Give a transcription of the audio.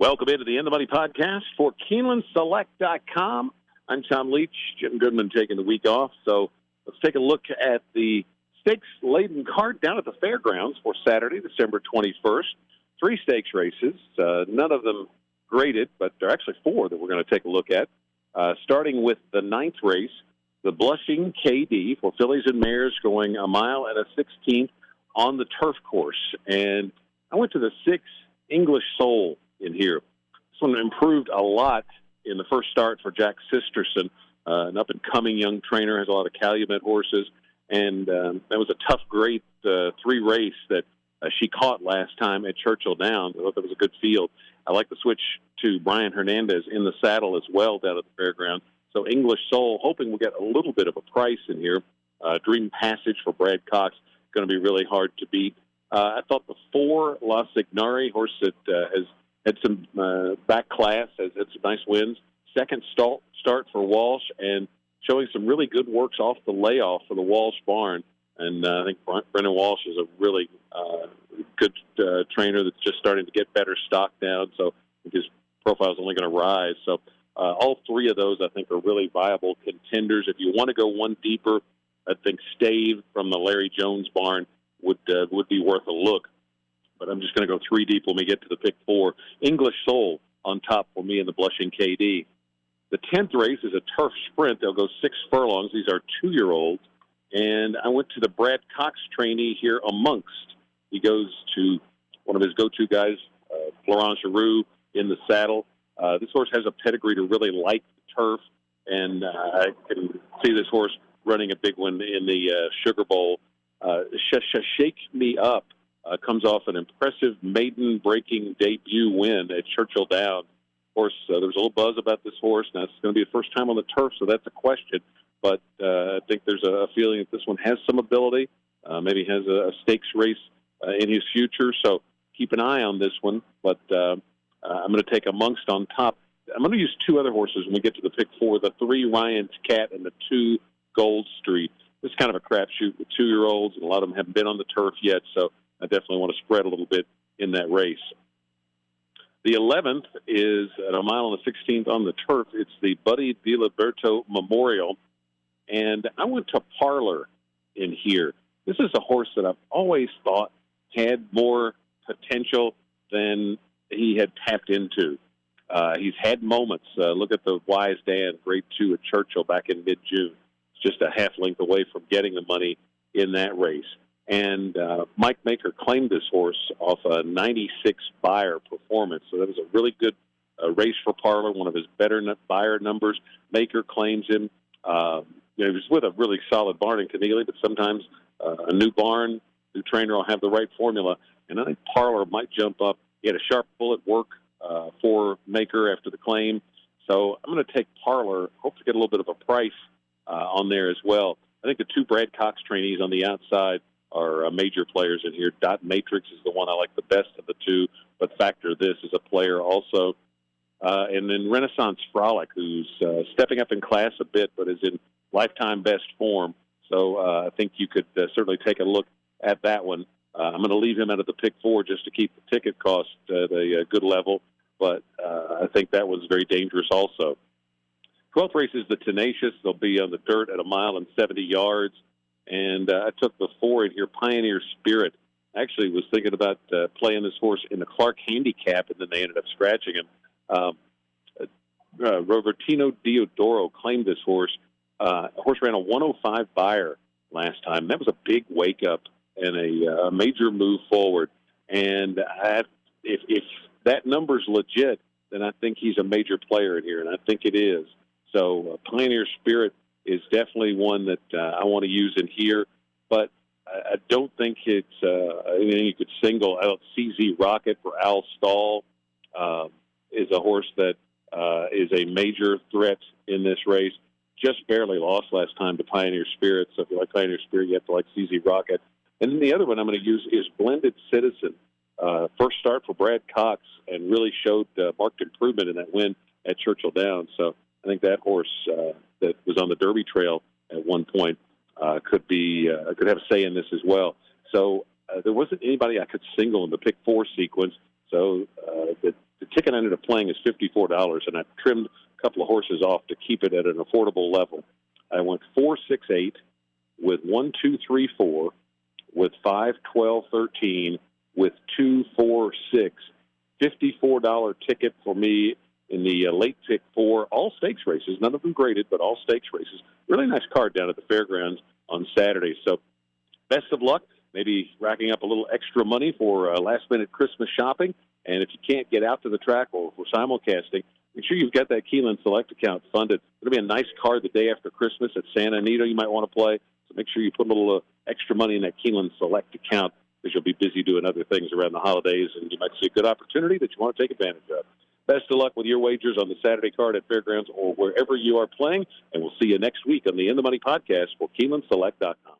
Welcome into the In the Money podcast for KeenelandSelect.com. I'm Tom Leach. Jim Goodman taking the week off. So let's take a look at the stakes-laden card down at the fairgrounds for Saturday, December 21st. 3 stakes races, none of them graded, but there are actually 4 that we're going to take a look at. Starting with the 9th race, the Blushing Kady for fillies and mares going a mile and a 16th on the turf course. And I went to the 6 English Soul in here. This one improved a lot in the first start for Jack Sisterson, an up-and-coming young trainer, has a lot of Calumet horses, and that was a tough, great 3 race that she caught last time at Churchill Downs. I thought that was a good field. I like the switch to Brian Hernandez in the saddle as well down at the fairground. So English Soul, hoping we'll get a little bit of a price in here. Dream Passage for Brad Cox, going to be really hard to beat. I thought the 4 La Signari horse that has had some back class, has had some nice wins. Second start for Walsh, and showing some really good works off the layoff for the Walsh barn. And I think Brendan Walsh is a really good trainer that's just starting to get better stock down. So I think his profile is only going to rise. So all 3 of those, I think, are really viable contenders. If you want to go one deeper, I think Stave from the Larry Jones barn would be worth a look. But I'm just going to go 3 deep when we get to the pick 4. English Soul on top for me in the Blushing KD. The 10th race is a turf sprint. They'll go 6 furlongs. These are 2-year-olds. And I went to the Brad Cox trainee here amongst. He goes to one of his go-to guys, Florent Giroux, in the saddle. This horse has a pedigree to really like the turf, and I can see this horse running a big one in the Sugar Bowl. Shake Me Up comes off an impressive maiden-breaking debut win at Churchill Downs. Of course, there was a little buzz about this horse. Now, it's going to be the first time on the turf, so that's a question. But I think there's a feeling that this one has some ability, maybe has a stakes race in his future. So keep an eye on this one. But I'm going to take amongst on top. I'm going to use 2 other horses when we get to the pick 4, the 3 Ryan's Cat and the 2 Gold Street. This is kind of a crapshoot with 2-year-olds, and a lot of them haven't been on the turf yet, so I definitely want to spread a little bit in that race. The 11th is at a mile and a 16th on the turf. It's the Buddy DiLiberto Memorial, and I went to Parleur in here. This is a horse that I've always thought had more potential than he had tapped into. He's had moments. Look at the Wise Dan, grade 2 at Churchill back in mid-June. It's just a half length away from getting the money in that race. And Mike Maker claimed this horse off a 96 buyer performance. So that was a really good race for Parleur, one of his better buyer numbers. Maker claims him. He was with a really solid barn in Keeneland, but sometimes a new barn, new trainer will have the right formula. And I think Parleur might jump up. He had a sharp bullet work for Maker after the claim. So I'm going to take Parleur, hope to get a little bit of a price on there as well. I think the 2 Brad Cox trainees on the outside are major players in here. Dot Matrix is the one I like the best of the 2, but Factor This is a player also. And then Renaissance Frolic, who's stepping up in class a bit, but is in lifetime best form. So I think you could certainly take a look at that one. I'm going to leave him out of the pick 4 just to keep the ticket cost at a good level, but I think that was very dangerous also. 12th race is the Tenacious. They'll be on the dirt at a mile and 70 yards. And I took the 4 in here, Pioneer Spirit. I actually was thinking about playing this horse in the Clark Handicap, and then they ended up scratching him. Robertino Diodoro claimed this horse. The horse ran a 105 buyer last time. That was a big wake-up and a major move forward. And if that number's legit, then I think he's a major player in here, and I think it is. So Pioneer Spirit is definitely one that I want to use in here, but I don't think it's anything you could single out. CZ Rocket for Al Stahl is a horse that is a major threat in this race. Just barely lost last time to Pioneer Spirit, so if you like Pioneer Spirit, you have to like CZ Rocket. And then the other one I'm going to use is Blended Citizen. First start for Brad Cox, and really showed marked improvement in that win at Churchill Downs. So I think that horse that was on the Derby Trail at one point could have a say in this as well. So there wasn't anybody I could single in the pick 4 sequence. So the The ticket I ended up playing is $54, and I trimmed a couple of horses off to keep it at an affordable level. I went 4, 6, 8 with 1, 2, 3, 4, with 5, 12, 13, with 2, 4, 6. $54 ticket for me in the late pick 4, all stakes races, none of them graded, but all stakes races. Really nice card down at the fairgrounds on Saturday. So best of luck, maybe racking up a little extra money for last-minute Christmas shopping. And if you can't get out to the track or for simulcasting, make sure you've got that Keeneland Select account funded. It'll be a nice card the day after Christmas at Santa Anita you might want to play. So make sure you put a little extra money in that Keeneland Select account because you'll be busy doing other things around the holidays, and you might see a good opportunity that you want to take advantage of. Best of luck with your wagers on the Saturday card at Fairgrounds or wherever you are playing, and we'll see you next week on the In the Money podcast for KeenelandSelect.com.